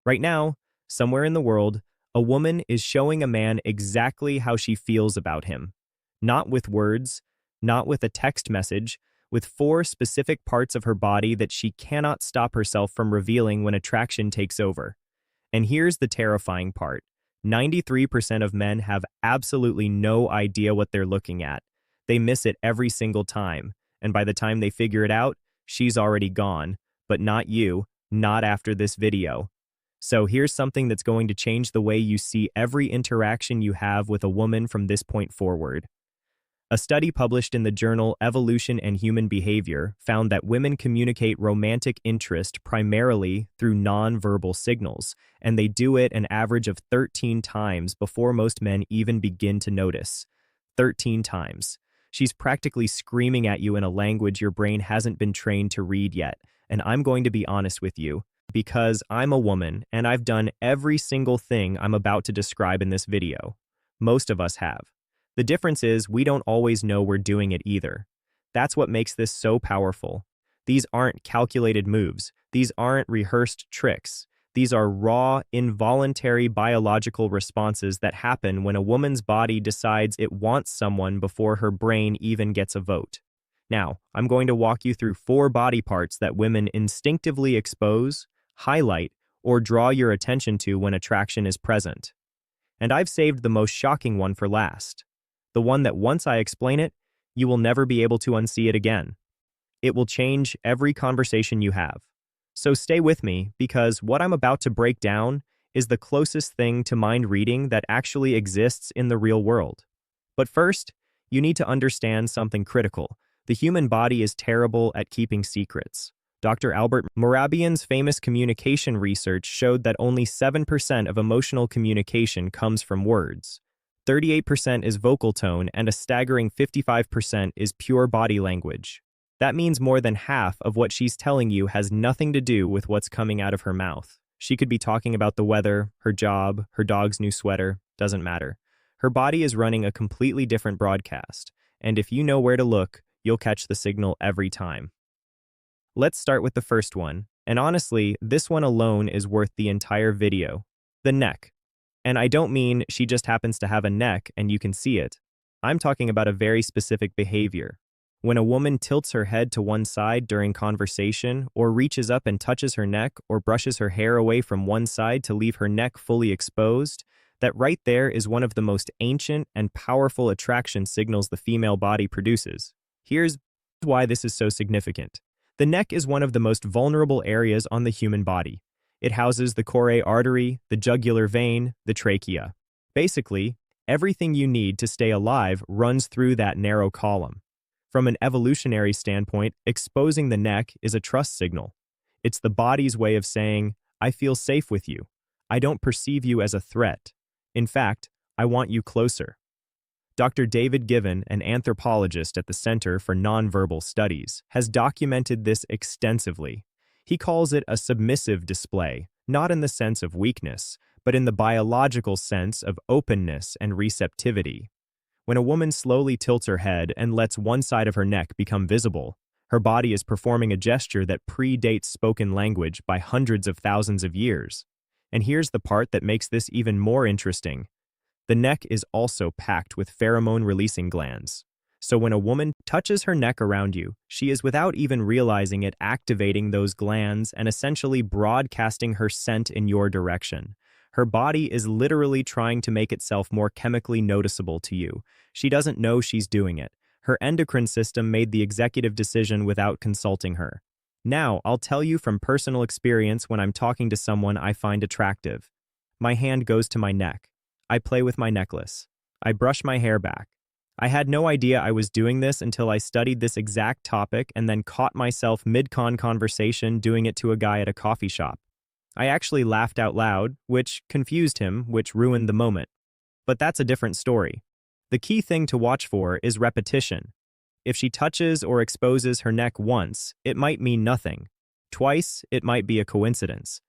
Right now, somewhere in the world, a woman is showing a man exactly how she feels about him. Not with words, not with a text message, with four specific parts of her body that she cannot stop herself from revealing when attraction takes over. And here's the terrifying part. 93% of men have absolutely no idea what they're looking at. They miss it every single time, and by the time they figure it out, she's already gone. But not you, not after this video. So here's something that's going to change the way you see every interaction you have with a woman from this point forward. A study published in the journal Evolution and Human Behavior found that women communicate romantic interest primarily through nonverbal signals, and they do it an average of 13 times before most men even begin to notice. 13 times. She's practically screaming at you in a language your brain hasn't been trained to read yet, and I'm going to be honest with you, because I'm a woman and I've done every single thing I'm about to describe in this video. Most of us have. The difference is we don't always know we're doing it either. That's what makes this so powerful. These aren't calculated moves. These aren't rehearsed tricks. These are raw, involuntary biological responses that happen when a woman's body decides it wants someone before her brain even gets a vote. Now, I'm going to walk you through 4 body parts that women instinctively expose, highlight, or draw your attention to when attraction is present. And I've saved the most shocking one for last. The one that once I explain it, you will never be able to unsee it again. It will change every conversation you have. So stay with me, because what I'm about to break down is the closest thing to mind reading that actually exists in the real world. But first, you need to understand something critical. The human body is terrible at keeping secrets. Dr. Albert Mehrabian's famous communication research showed that only 7% of emotional communication comes from words. 38% is vocal tone, and a staggering 55% is pure body language. That means more than half of what she's telling you has nothing to do with what's coming out of her mouth. She could be talking about the weather, her job, her dog's new sweater, doesn't matter. Her body is running a completely different broadcast, and if you know where to look, you'll catch the signal every time. Let's start with the first one, and honestly, this one alone is worth the entire video. The neck. And I don't mean she just happens to have a neck and you can see it. I'm talking about a very specific behavior. When a woman tilts her head to one side during conversation, or reaches up and touches her neck, or brushes her hair away from one side to leave her neck fully exposed, that right there is one of the most ancient and powerful attraction signals the female body produces. Here's why this is so significant. The neck is one of the most vulnerable areas on the human body. It houses the choroid artery, the jugular vein, the trachea. Basically, everything you need to stay alive runs through that narrow column. From an evolutionary standpoint, exposing the neck is a trust signal. It's the body's way of saying, I feel safe with you. I don't perceive you as a threat. In fact, I want you closer. Dr. David Given, an anthropologist at the Center for Nonverbal Studies, has documented this extensively. He calls it a submissive display, not in the sense of weakness, but in the biological sense of openness and receptivity. When a woman slowly tilts her head and lets one side of her neck become visible, her body is performing a gesture that predates spoken language by hundreds of thousands of years. And here's the part that makes this even more interesting. The neck is also packed with pheromone-releasing glands. So when a woman touches her neck around you, she is, without even realizing it, activating those glands and essentially broadcasting her scent in your direction. Her body is literally trying to make itself more chemically noticeable to you. She doesn't know she's doing it. Her endocrine system made the executive decision without consulting her. Now, I'll tell you from personal experience when I'm talking to someone I find attractive. My hand goes to my neck. I play with my necklace. I brush my hair back. I had no idea I was doing this until I studied this exact topic and then caught myself mid-con conversation doing it to a guy at a coffee shop. I actually laughed out loud, which confused him, which ruined the moment. But that's a different story. The key thing to watch for is repetition. If she touches or exposes her neck once, it might mean nothing. Twice, it might be a coincidence.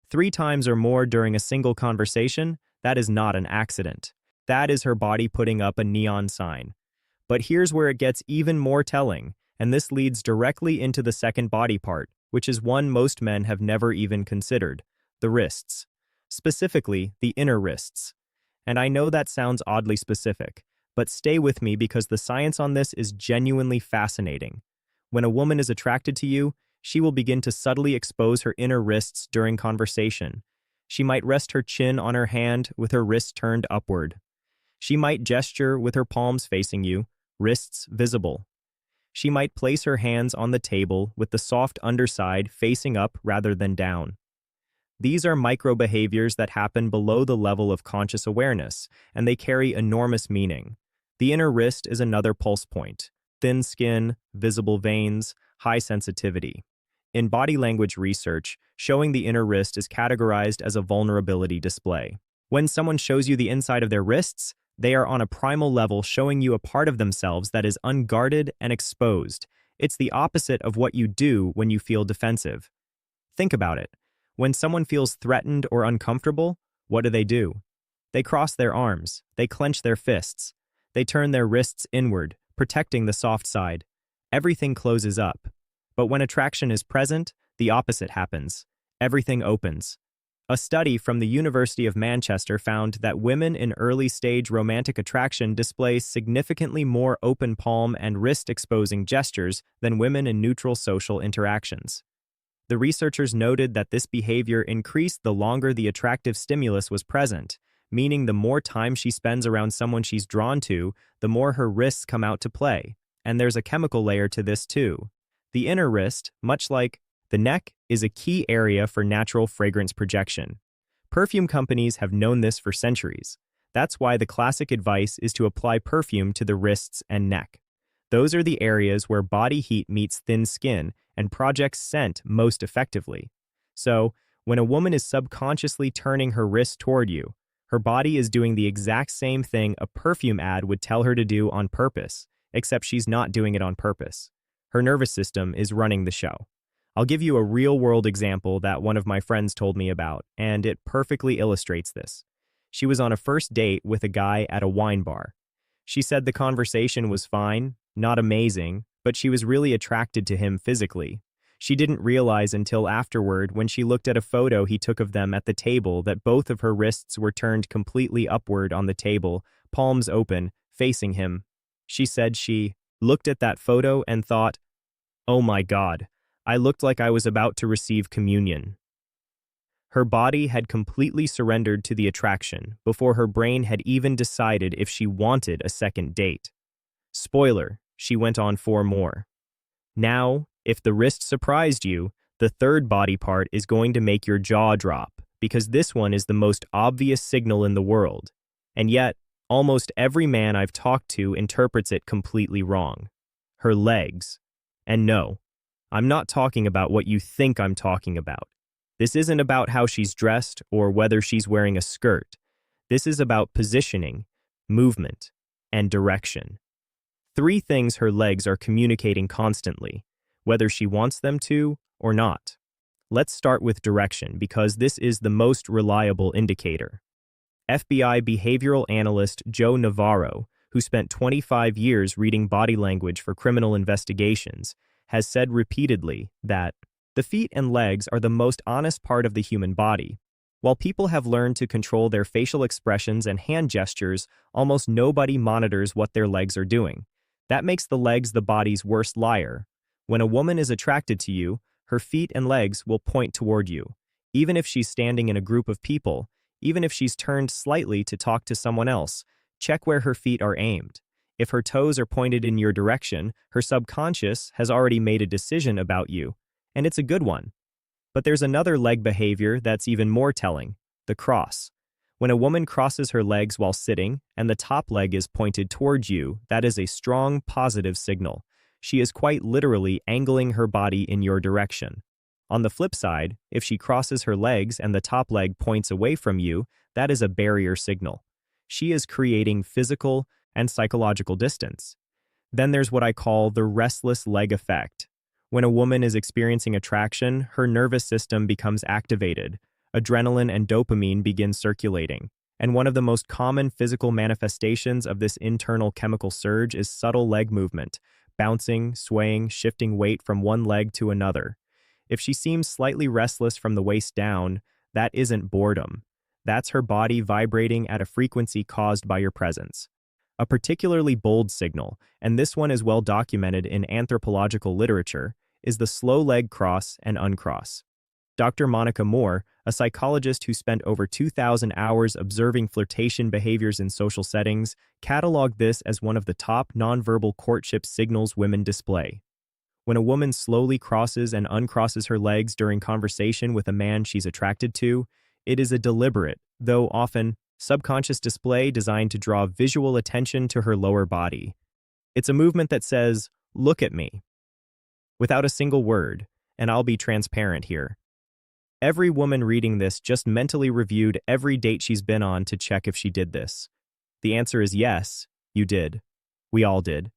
3 times or more during a single conversation, that is not an accident. That is her body putting up a neon sign. But here's where it gets even more telling, and this leads directly into the second body part, which is one most men have never even considered: the wrists. specifically the inner wrists. And I know that sounds oddly specific, but stay with me because the science on this is genuinely fascinating. When a woman is attracted to you, she will begin to subtly expose her inner wrists during conversation. She might rest her chin on her hand with her wrist turned upward. She might gesture with her palms facing you, wrists visible. She might place her hands on the table with the soft underside facing up rather than down. These are micro behaviors that happen below the level of conscious awareness, and they carry enormous meaning. The inner wrist is another pulse point: thin skin, visible veins, high sensitivity. In body language research, showing the inner wrist is categorized as a vulnerability display. When someone shows you the inside of their wrists, they are on a primal level showing you a part of themselves that is unguarded and exposed. It's the opposite of what you do when you feel defensive. Think about it. When someone feels threatened or uncomfortable, what do? They cross their arms, they clench their fists, they turn their wrists inward, protecting the soft side. Everything closes up. But when attraction is present, the opposite happens. Everything opens. A study from the University of Manchester found that women in early-stage romantic attraction display significantly more open palm and wrist-exposing gestures than women in neutral social interactions. The researchers noted that this behavior increased the longer the attractive stimulus was present, meaning the more time she spends around someone she's drawn to, the more her wrists come out to play. And there's a chemical layer to this too. The inner wrist, much like the neck, is a key area for natural fragrance projection. Perfume companies have known this for centuries. That's why the classic advice is to apply perfume to the wrists and neck. Those are the areas where body heat meets thin skin and projects scent most effectively. So, when a woman is subconsciously turning her wrist toward you, her body is doing the exact same thing a perfume ad would tell her to do on purpose, except she's not doing it on purpose. Her nervous system is running the show. I'll give you a real-world example that one of my friends told me about, and it perfectly illustrates this. She was on a first date with a guy at a wine bar. She said the conversation was fine, not amazing, but she was really attracted to him physically. She didn't realize until afterward when she looked at a photo he took of them at the table that both of her wrists were turned completely upward on the table, palms open, facing him. She said she looked at that photo and thought, "Oh my God, I looked like I was about to receive communion." Her body had completely surrendered to the attraction before her brain had even decided if she wanted a second date. Spoiler, she went on for more. Now, if the wrist surprised you, the third body part is going to make your jaw drop, because this one is the most obvious signal in the world. And yet, almost every man I've talked to interprets it completely wrong. Her legs. And no, I'm not talking about what you think I'm talking about. This isn't about how she's dressed or whether she's wearing a skirt. This is about positioning, movement, and direction. 3 things her legs are communicating constantly, whether she wants them to or not. Let's start with direction because this is the most reliable indicator. FBI behavioral analyst Joe Navarro, who spent 25 years reading body language for criminal investigations, has said repeatedly that the feet and legs are the most honest part of the human body. While people have learned to control their facial expressions and hand gestures, almost nobody monitors what their legs are doing. That makes the legs the body's worst liar. When a woman is attracted to you, her feet and legs will point toward you. Even if she's standing in a group of people, even if she's turned slightly to talk to someone else, check where her feet are aimed. If her toes are pointed in your direction, her subconscious has already made a decision about you, and it's a good one. But there's another leg behavior that's even more telling: the cross. When a woman crosses her legs while sitting and the top leg is pointed towards you, that is a strong positive signal. She is quite literally angling her body in your direction. On the flip side, if she crosses her legs and the top leg points away from you, that is a barrier signal. She is creating physical and psychological distance. Then there's what I call the restless leg effect. When a woman is experiencing attraction, her nervous system becomes activated. Adrenaline and dopamine begin circulating. And one of the most common physical manifestations of this internal chemical surge is subtle leg movement, bouncing, swaying, shifting weight from one leg to another. If she seems slightly restless from the waist down, that isn't boredom. That's her body vibrating at a frequency caused by your presence. A particularly bold signal, and this one is well documented in anthropological literature, is the slow leg cross and uncross. Dr. Monica Moore, a psychologist who spent over 2,000 hours observing flirtation behaviors in social settings, cataloged this as one of the top nonverbal courtship signals women display. When a woman slowly crosses and uncrosses her legs during conversation with a man she's attracted to, it is a deliberate, though often subconscious display designed to draw visual attention to her lower body. It's a movement that says, "Look at me," without a single word, and I'll be transparent here. Every woman reading this just mentally reviewed every date she's been on to check if she did this. The answer is yes, you did. We all did.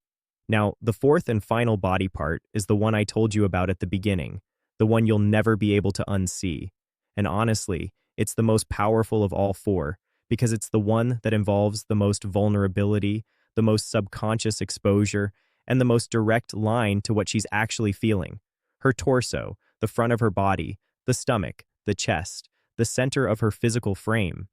Now, the fourth and final body part is the one I told you about at the beginning, the one you'll never be able to unsee. And honestly, it's the most powerful of all four, because it's the one that involves the most vulnerability, the most subconscious exposure, and the most direct line to what she's actually feeling. Her torso, the front of her body, the stomach, the chest, the center of her physical frame.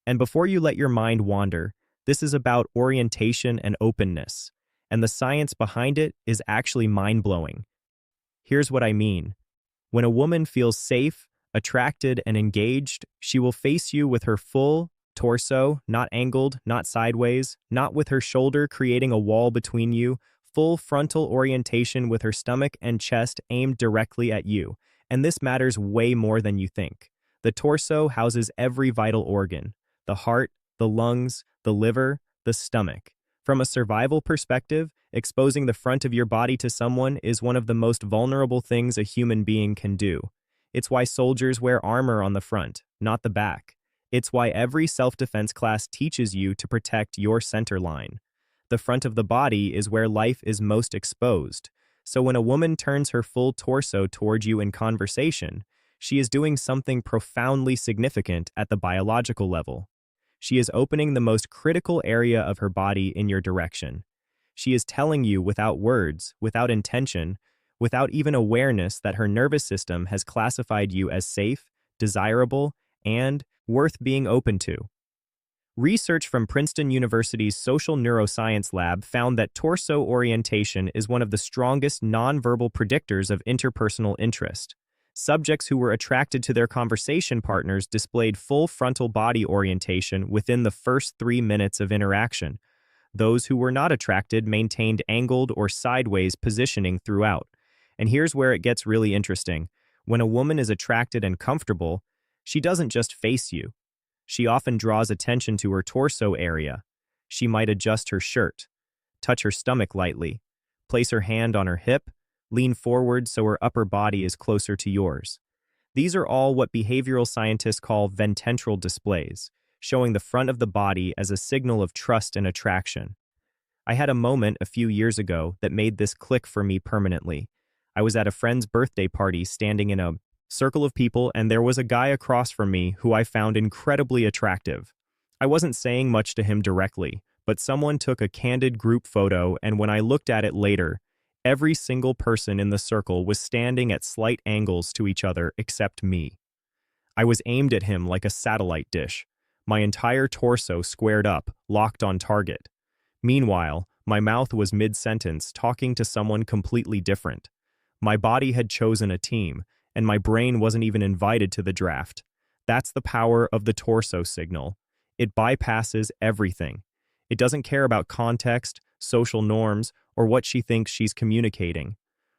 And before you let your mind wander, this is about orientation and openness, and the science behind it is actually mind-blowing. Here's what I mean. When a woman feels safe, attracted, and engaged, she will face you with her full torso, not angled, not sideways, not with her shoulder creating a wall between you, full frontal orientation with her stomach and chest aimed directly at you. And this matters way more than you think. The torso houses every vital organ: the heart, the lungs, the liver, the stomach. From a survival perspective, exposing the front of your body to someone is one of the most vulnerable things a human being can do. It's why soldiers wear armor on the front, not the back. It's why every self-defense class teaches you to protect your center line. The front of the body is where life is most exposed. So when a woman turns her full torso toward you in conversation, she is doing something profoundly significant at the biological level. She is opening the most critical area of her body in your direction. She is telling you without words, without intention, without even awareness that her nervous system has classified you as safe, desirable, and worth being open to. Research from Princeton University's Social Neuroscience Lab found that torso orientation is one of the strongest nonverbal predictors of interpersonal interest. Subjects who were attracted to their conversation partners displayed full frontal body orientation within the first 3 minutes of interaction. Those who were not attracted maintained angled or sideways positioning throughout. And here's where it gets really interesting. When a woman is attracted and comfortable, she doesn't just face you. She often draws attention to her torso area. She might adjust her shirt, touch her stomach lightly, place her hand on her hip, lean forward so her upper body is closer to yours. These are all what behavioral scientists call vententral displays, showing the front of the body as a signal of trust and attraction. I had a moment a few years ago that made this click for me permanently. I was at a friend's birthday party standing in a circle of people, and there was a guy across from me who I found incredibly attractive. I wasn't saying much to him directly, but someone took a candid group photo, and when I looked at it later, every single person in the circle was standing at slight angles to each other except me. I was aimed at him like a satellite dish, my entire torso squared up, locked on target. Meanwhile, my mouth was mid-sentence talking to someone completely different. My body had chosen a team, and my brain wasn't even invited to the draft. That's the power of the torso signal. It bypasses everything. It doesn't care about context, social norms, or what she thinks she's communicating.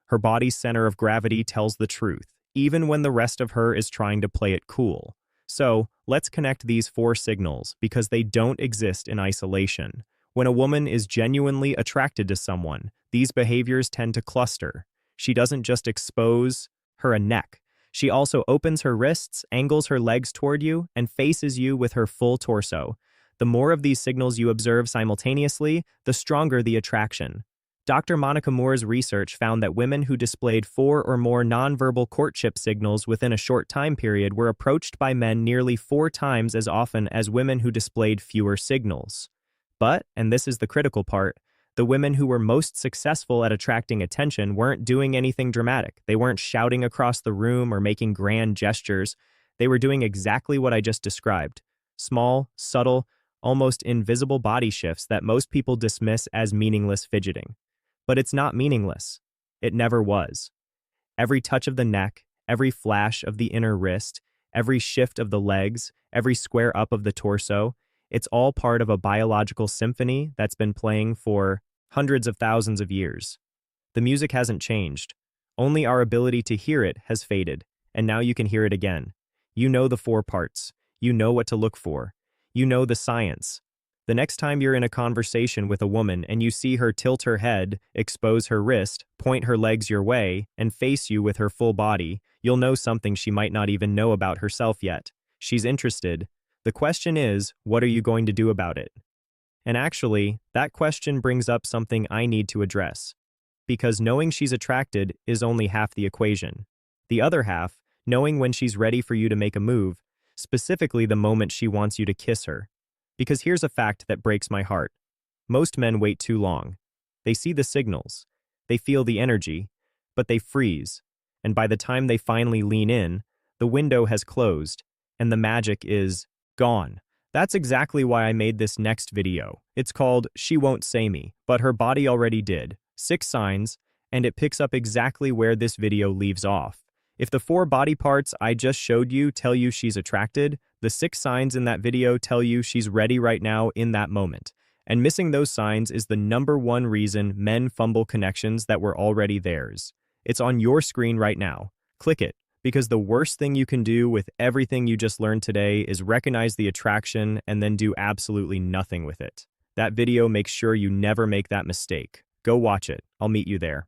Her body's center of gravity tells the truth, even when the rest of her is trying to play it cool. So, let's connect these 4 signals because they don't exist in isolation. When a woman is genuinely attracted to someone, these behaviors tend to cluster. She doesn't just expose her neck. She also opens her wrists, angles her legs toward you, and faces you with her full torso. The more of these signals you observe simultaneously, the stronger the attraction. Dr. Monica Moore's research found that women who displayed 4 or more nonverbal courtship signals within a short time period were approached by men nearly 4 times as often as women who displayed fewer signals. But, and this is the critical part, the women who were most successful at attracting attention weren't doing anything dramatic. They weren't shouting across the room or making grand gestures. They were doing exactly what I just described. Small, subtle, almost invisible body shifts that most people dismiss as meaningless fidgeting. But it's not meaningless. It never was. Every touch of the neck, every flash of the inner wrist, every shift of the legs, every square up of the torso, it's all part of a biological symphony that's been playing for hundreds of thousands of years. The music hasn't changed. Only our ability to hear it has faded, and now you can hear it again. You know the four parts. You know what to look for. You know the science. The next time you're in a conversation with a woman and you see her tilt her head, expose her wrist, point her legs your way, and face you with her full body, you'll know something she might not even know about herself yet. She's interested. The question is, what are you going to do about it? And actually, that question brings up something I need to address. Because knowing she's attracted is only half the equation. The other half, knowing when she's ready for you to make a move, specifically the moment she wants you to kiss her. Because here's a fact that breaks my heart. Most men wait too long. They see the signals. They feel the energy, but they freeze. And by the time they finally lean in, the window has closed, and the magic is gone. That's exactly why I made this next video. It's called She Won't Say Me, but Her Body Already Did. 6 signs, and it picks up exactly where this video leaves off. If the 4 body parts I just showed you tell you she's attracted, the 6 signs in that video tell you she's ready right now in that moment. And missing those signs is the #1 reason men fumble connections that were already theirs. It's on your screen right now. Click it, because the worst thing you can do with everything you just learned today is recognize the attraction and then do absolutely nothing with it. That video makes sure you never make that mistake. Go watch it. I'll meet you there.